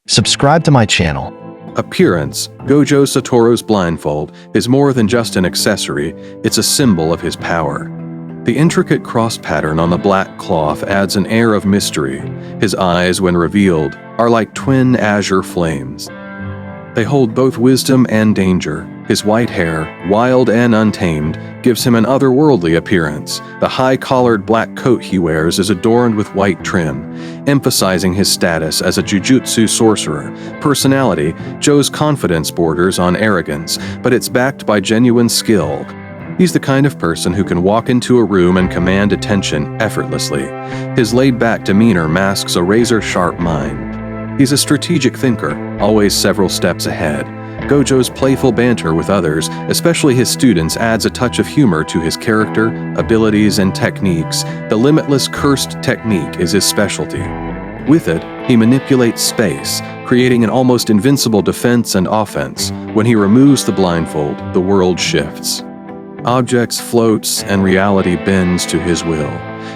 Subscribe to my channel. Appearance: Gojo Satoru's blindfold is more than just an accessory, it's a symbol of his power. The intricate cross pattern on the black cloth adds an air of mystery. His eyes, when revealed, are like twin azure flames. They hold both wisdom and danger. His white hair, wild and untamed, gives him an otherworldly appearance. The high-collared black coat he wears is adorned with white trim, emphasizing his status as a Jujutsu sorcerer. Personality: Joe's confidence borders on arrogance, but it's backed by genuine skill. He's the kind of person who can walk into a room and command attention effortlessly. His laid-back demeanor masks a razor-sharp mind. He's a strategic thinker, always several steps ahead. Gojo's playful banter with others, especially his students, adds a touch of humor to his character, abilities, and techniques. The limitless cursed technique is his specialty. With it, he manipulates space, creating an almost invincible defense and offense. When he removes the blindfold, the world shifts. Objects floats and reality bends to his will.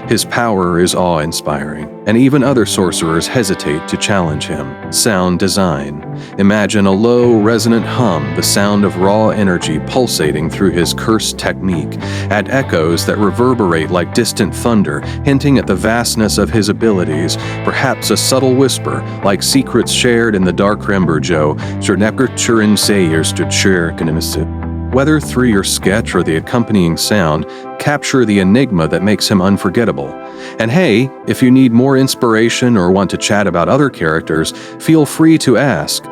His power is awe-inspiring, and even other sorcerers hesitate to challenge him. Sound design: imagine a low, resonant hum, the sound of raw energy pulsating through his cursed technique. Add echoes that reverberate like distant thunder, hinting at the vastness of his abilities. Perhaps a subtle whisper, like secrets shared in the dark remember Joe. Whether through your sketch or the accompanying sound, capture the enigma that makes him unforgettable. And hey, if you need more inspiration or want to chat about other characters, feel free to ask.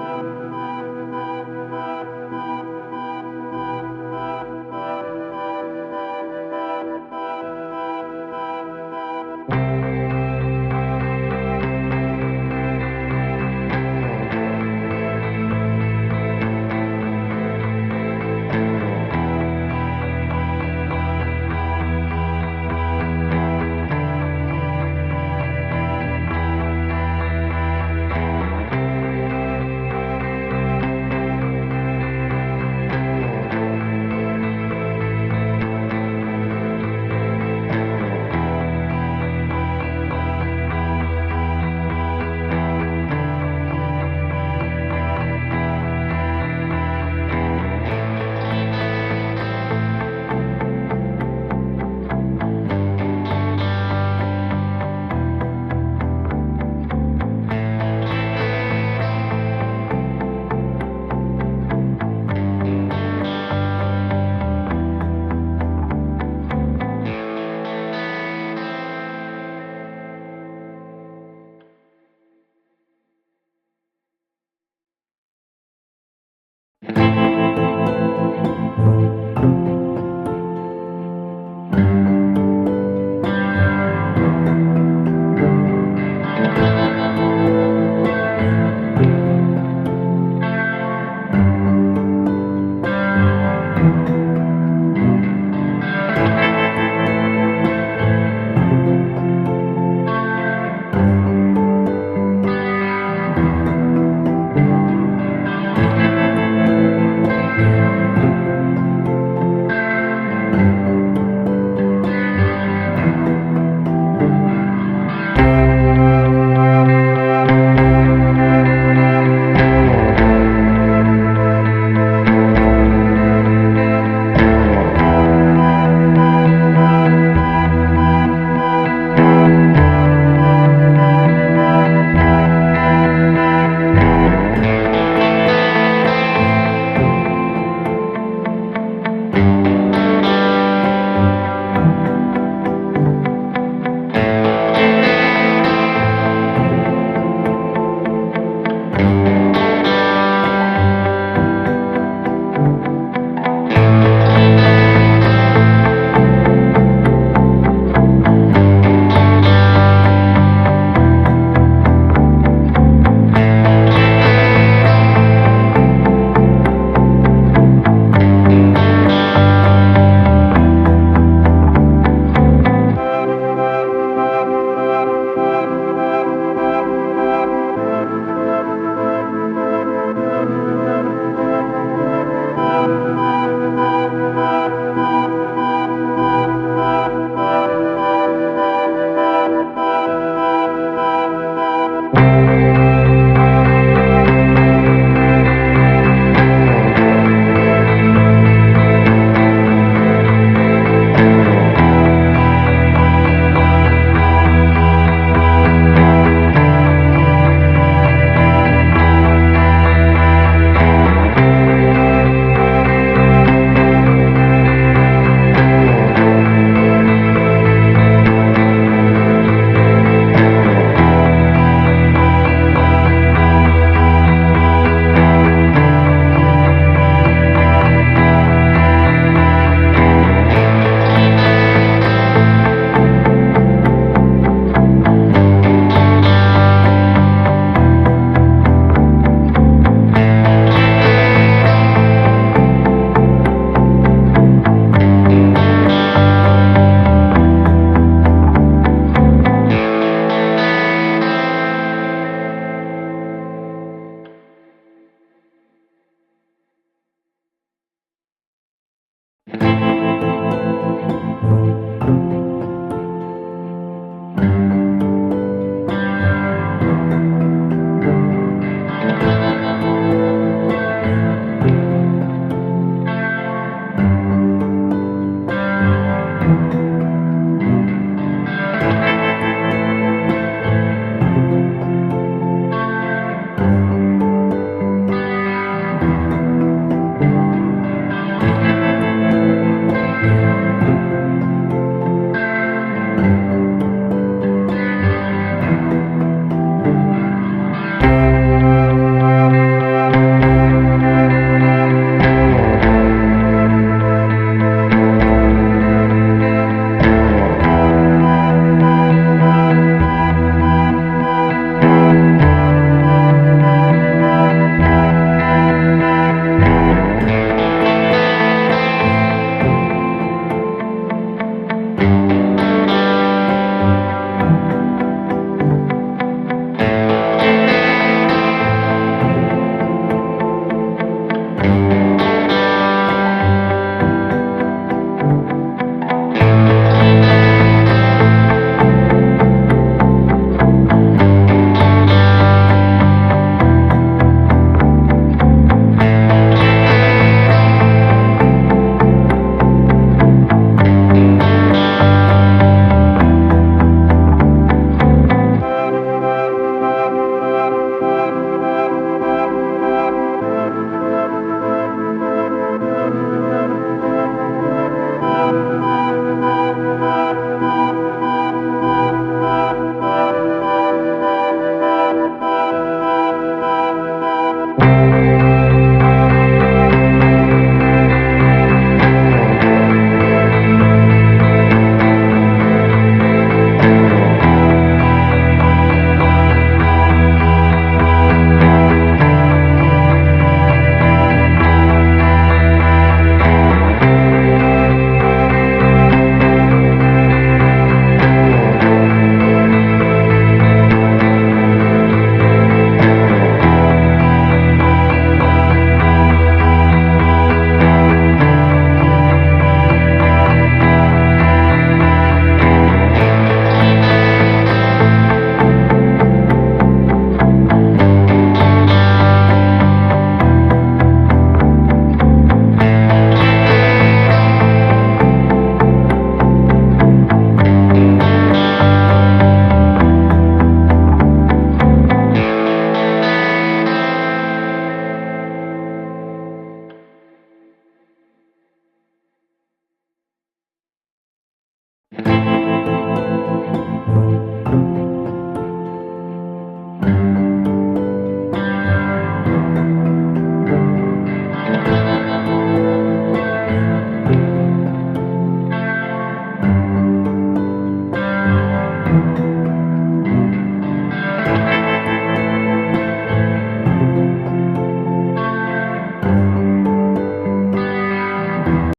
you.